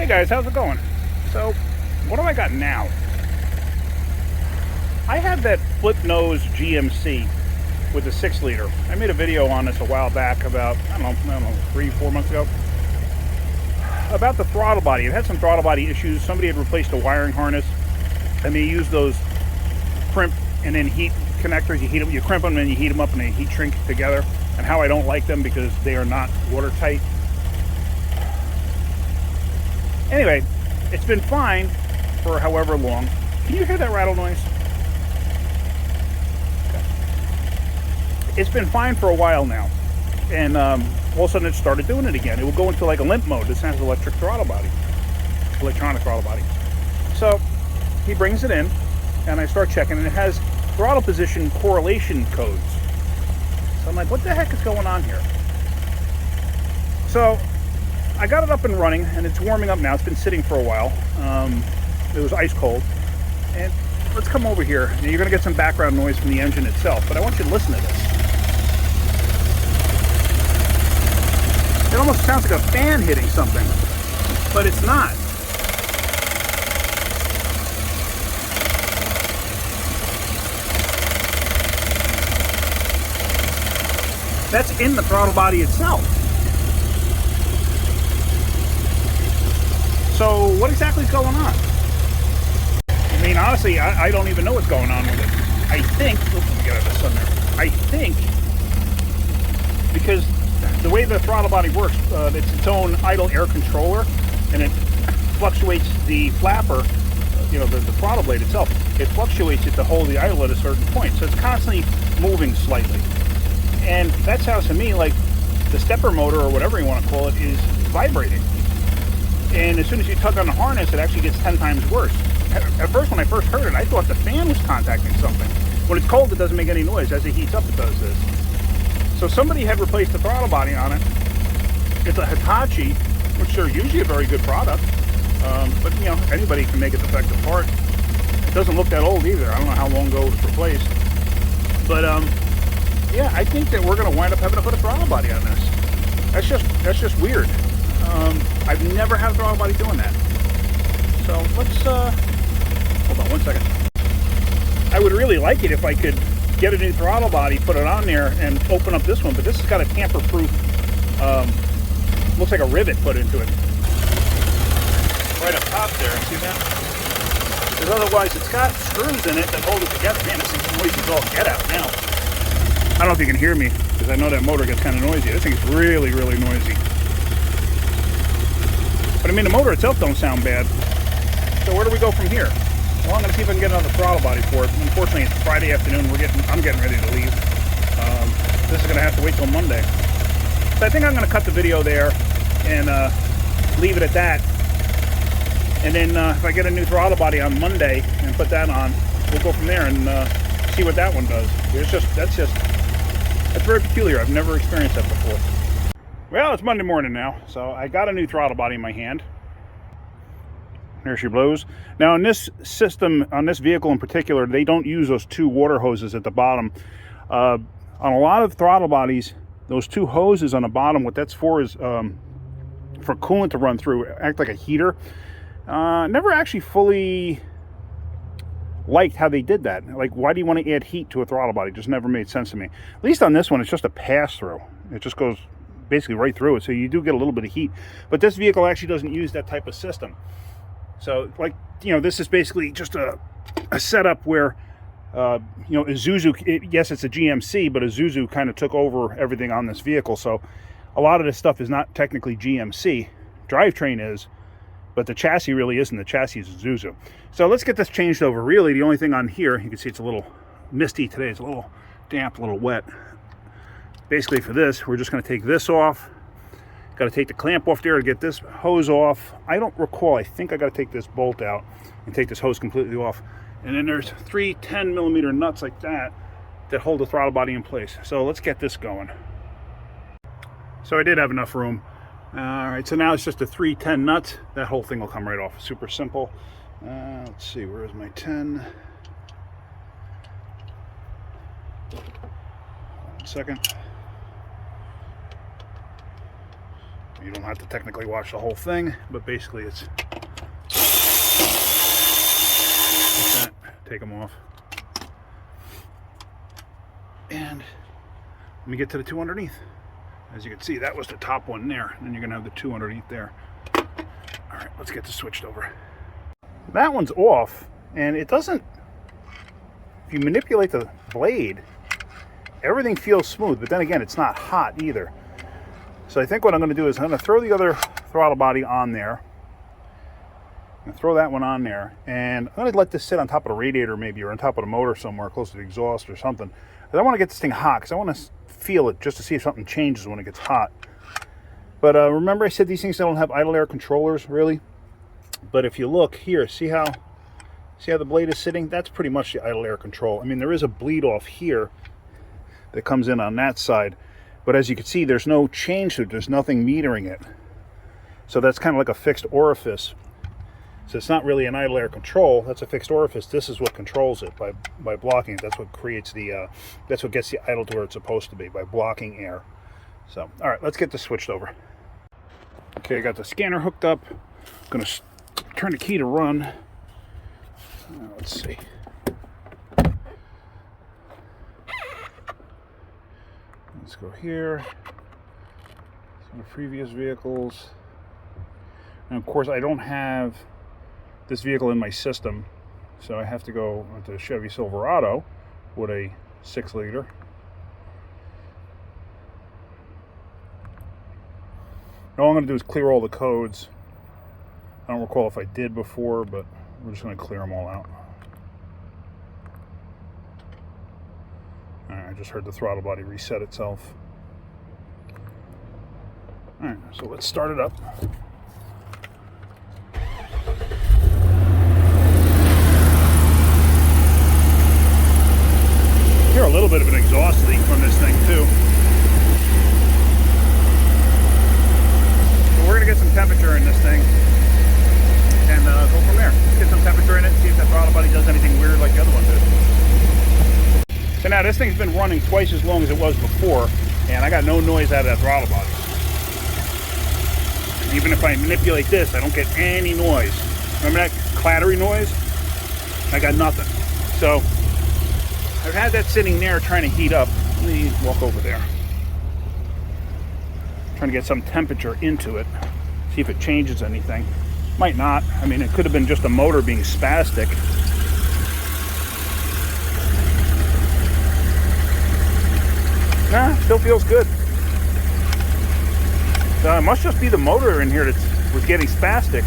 Hey guys, how's it going? So, what do I got now? I have that flip nose GMC with the 6-liter. I made a video on this a while back about, I don't know, 3-4 months ago. About the throttle body. It had some throttle body issues. Somebody had replaced a wiring harness, and they used those crimp and then heat connectors. You heat them, you crimp them, and you heat them up, and they heat shrink together. And how I don't like them because they are not watertight. Anyway, it's been fine for however long. Can you hear that rattle noise? Okay. It's been fine for a while now. And all of a sudden it started doing it again. It will go into like a limp mode. This has electronic throttle body. So he brings it in and I start checking, and it has throttle position correlation codes. So I'm like, what the heck is going on here? So I got it up and running, and it's warming up now. It's been sitting for a while. It was ice cold. And let's come over here. Now, you're going to get some background noise from the engine itself, but I want you to listen to this. It almost sounds like a fan hitting something, but it's not. That's in the throttle body itself. So what exactly is going on? I mean, honestly, I don't even know what's going on with it. I think, oops, let me get out of the sun there. I think, because the way the throttle body works, it's its own idle air controller, and it fluctuates the flapper, the throttle blade itself. It fluctuates it to hold the idle at a certain point. So it's constantly moving slightly. And that sounds to me like the stepper motor, or whatever you want to call it, is vibrating. And as soon as you tug on the harness, it actually gets 10 times worse. At first, when I first heard it, I thought the fan was contacting something. When it's cold, it doesn't make any noise. As it heats up, it does this. So somebody had replaced the throttle body on it. It's a Hitachi, which are usually a very good product. But, anybody can make a defective part. It doesn't look that old either. I don't know how long ago it was replaced. But, yeah, I think that we're going to wind up having to put a throttle body on this. That's just weird. I've never had a throttle body doing that. So let's, hold on one second. I would really like it if I could get a new throttle body, put it on there, and open up this one, but this has got a tamper-proof, looks like a rivet put into it. Right up top there, see that? Because otherwise it's got screws in it that hold it together. Man, this thing's noisy as all get out now. I don't know if you can hear me, because I know that motor gets kind of noisy. This thing is really, really noisy. But I mean, the motor itself don't sound bad. So where do we go from here? Well, I'm going to see if I can get another throttle body for it. Unfortunately, it's Friday afternoon. I'm getting ready to leave. This is going to have to wait till Monday. So I think I'm going to cut the video there and leave it at that. And then if I get a new throttle body on Monday and put that on, we'll go from there and see what that one does. That's very peculiar. I've never experienced that before. Well, it's Monday morning now, so I got a new throttle body in my hand. There she blows. Now, in this system, on this vehicle in particular, they don't use those two water hoses at the bottom. On a lot of throttle bodies, those two hoses on the bottom, what that's for is for coolant to run through, act like a heater. Never actually fully liked how they did that. Like, why do you want to add heat to a throttle body? It just never made sense to me. At least on this one, it's just a pass-through. It just goes basically right through it, so you do get a little bit of heat. But this vehicle actually doesn't use that type of system. So, like, this is basically just a setup where, Isuzu, yes, it's a GMC, but Isuzu kind of took over everything on this vehicle. So a lot of this stuff is not technically GMC. Drivetrain is, but the chassis really isn't. The chassis is Isuzu. So let's get this changed over. Really, the only thing on here, you can see it's a little misty today. It's a little damp, a little wet. Basically for this, we're just going to take this off. Got to take the clamp off there to get this hose off. I don't recall. I think I got to take this bolt out and take this hose completely off. And then there's 3 10mm nuts like that hold the throttle body in place. So let's get this going. So I did have enough room. All right, so now it's just a 3 10 nuts. That whole thing will come right off. Super simple. Let's see, where is my 10? 1 second. You don't have to technically watch the whole thing, but basically it's like that. Take them off. And let me get to the two underneath. As you can see, that was the top one there. And then you're gonna have the two underneath there. All right, let's get this switched over. That one's off, and it doesn't, if you manipulate the blade, everything feels smooth, but then again, it's not hot either. So I think what I'm gonna do is I'm gonna throw the other throttle body on there. I'm gonna throw that one on there, and I'm gonna let this sit on top of the radiator maybe, or on top of the motor somewhere close to the exhaust or something. I want to get this thing hot because I want to feel it just to see if something changes when it gets hot. But remember I said these things don't have idle air controllers really. But if you look here, see how the blade is sitting? That's pretty much the idle air control. I mean, there is a bleed off here that comes in on that side, but as you can see, there's no change to it. There's nothing metering it. So that's kind of like a fixed orifice. So it's not really an idle air control. That's a fixed orifice. This is what controls it by blocking it. That's what creates the, that's what gets the idle to where it's supposed to be, by blocking air. So, all right, let's get this switched over. Okay, I got the scanner hooked up. I'm gonna turn the key to run. Let's see. Let's go here. Some of the previous vehicles. And of course, I don't have this vehicle in my system, so I have to go with the Chevy Silverado with a 6-liter. All I'm going to do is clear all the codes. I don't recall if I did before, but we're just going to clear them all out. All right, I just heard the throttle body reset itself. All right, so let's start it up. Hear a little bit of an exhaust leak from this thing too. So we're gonna get some temperature in this thing and go from there. Let's get some temperature in it, see if that throttle body does anything weird like the other one did. So now this thing's been running twice as long as it was before, and I got no noise out of that throttle body. Even if I manipulate this, I don't get any noise. Remember that clattery noise? I got nothing. So I've had that sitting there trying to heat up. Let me walk over there. Trying to get some temperature into it. See if it changes anything. Might not. I mean, it could have been just a motor being spastic. Nah, still feels good. So it must just be the motor in here that was getting spastic.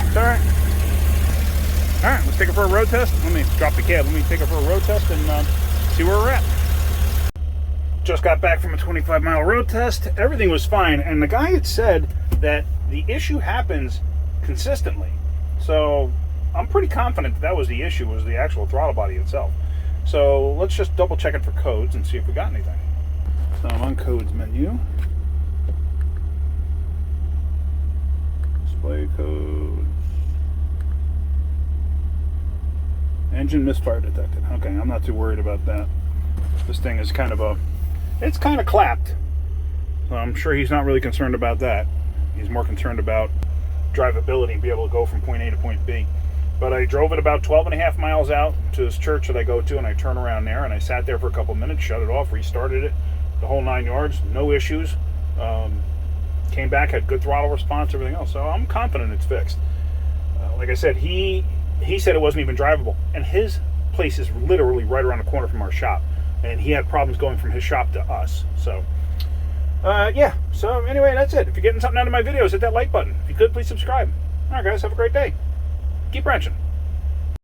It's all right. All right, let's take it for a road test. Let me drop the cab. Let me take it for a road test and see where we're at. Just got back from a 25-mile road test. Everything was fine, and the guy had said that the issue happens consistently. So I'm pretty confident that was the issue, was the actual throttle body itself. So let's just double check it for codes and see if we got anything. So I'm on codes menu. Display codes. Engine misfire detected. Okay, I'm not too worried about that. This thing is kind of it's kind of clapped. So I'm sure he's not really concerned about that. He's more concerned about drivability and be able to go from point A to point B. But I drove it about 12 and a half miles out to this church that I go to, and I turn around there, and I sat there for a couple minutes, shut it off, restarted it, the whole 9 yards, no issues. Came back, had good throttle response, everything else. So I'm confident it's fixed. Like I said, he said it wasn't even drivable, and his place is literally right around the corner from our shop, and he had problems going from his shop to us. So yeah, so anyway, that's it. If you're getting something out of my videos, hit that like button. If you could, please subscribe. All right, guys, have a great day. Keep wrenching.